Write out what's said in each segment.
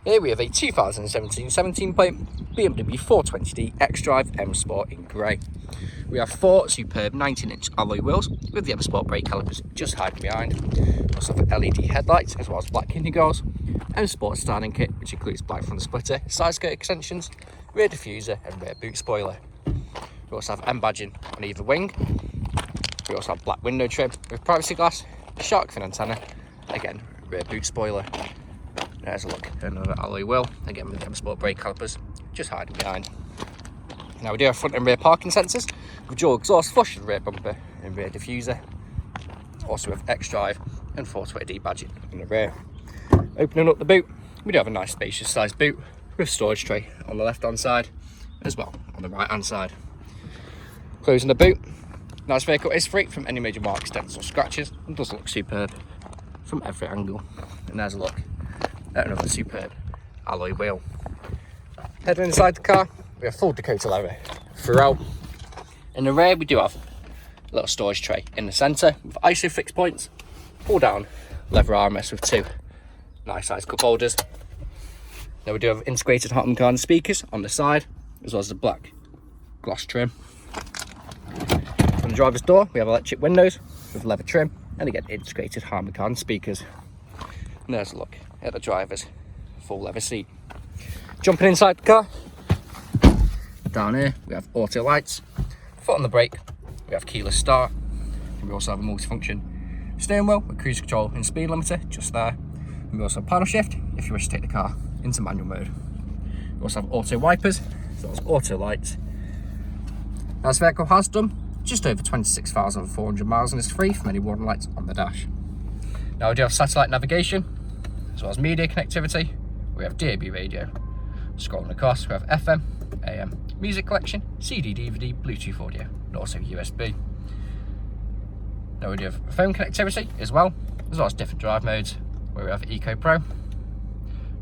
Here we have a 2017 17 plate BMW 420d XDRIVE M Sport in grey. We have 4 superb 19-inch alloy wheels with the M Sport brake calipers just hiding behind. We also have LED headlights as well as black indigos, M Sport starting kit which includes black front splitter, side skirt extensions, rear diffuser and rear boot spoiler. We also have M badging on either wing. We also have black window trim with privacy glass, shark fin antenna, again rear boot spoiler. There's a look at another alloy wheel, again with the M Sport brake calipers just hiding behind. Now we do have front and rear parking sensors with dual exhaust flush rear bumper and rear diffuser. Also with XDRIVE and 420D badging in the rear. Opening up the boot, we do have a nice spacious sized boot with storage tray on the left hand side as well on the right hand side. Closing the boot. Now this vehicle is free from any major marks, dents or scratches and does look superb from every angle. And there's a look at another superb alloy wheel. Heading inside the car, we have full Dakota leather throughout. In the rear we do have a little storage tray in the centre with ISO fixed points, pull down leather armrest with 2 nice size cup holders. Now we do have integrated Harman Kardon speakers on the side as well as the black gloss trim. On the driver's door we have electric windows with leather trim and again integrated Harman Kardon speakers. And there's a look at the driver's full leather seat. Jumping inside the car, down here we have auto lights, foot on the brake, we have keyless start, and we also have a multifunction steering wheel with cruise control and speed limiter just there. And we also have paddle shift if you wish to take the car into manual mode. We also have auto wipers as well as auto lights. Now this vehicle has done just over 26,400 miles and is free from any warning lights on the dash. Now we do have satellite navigation as well as media connectivity. We have DAB radio. Scrolling across we have FM, AM, music collection, CD, DVD, Bluetooth audio and also USB. Now we do have phone connectivity as well as different drive modes where we have Eco Pro,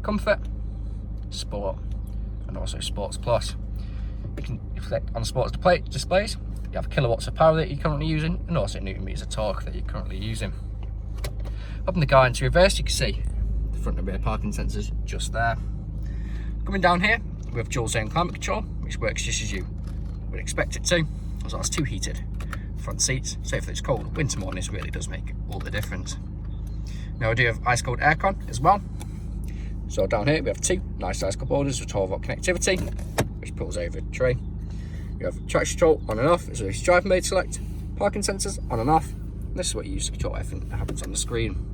Comfort, Sport and also Sports Plus. You can click on Sports displays, you have kilowatts of power that you're currently using and also newton meters of torque that you're currently using. Popping the car into reverse, you can see the front and rear parking sensors just there. Coming down here, we have dual zone climate control, which works just as you would expect it to, as well as 2 heated front seats, so if it's cold winter mornings it really does make all the difference. Now we do have ice cold aircon as well. So down here we have 2 nice size cup holders with 12-volt connectivity, which pulls over the tray. You have traction control on and off, as well as drive mode select, parking sensors on and off. And this is what you use to control everything that happens on the screen.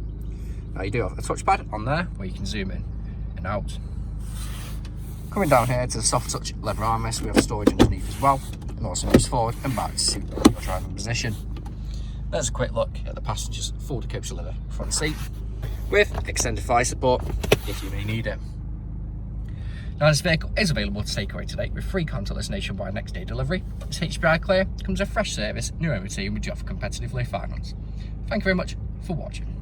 Now you do have a touchpad on there where you can zoom in and out. Coming down here to the soft touch leather armrest, we have storage underneath as well, and also moves forward and back to suit your driving position. There's a quick look at the passenger's full Dakota leather front seat with extended thigh support if you may need it. Now this vehicle is available to take away today with free contactless nationwide next day delivery. It's HPI clear, comes with fresh service, new MOT and we do offer competitively finance. Thank you very much for watching.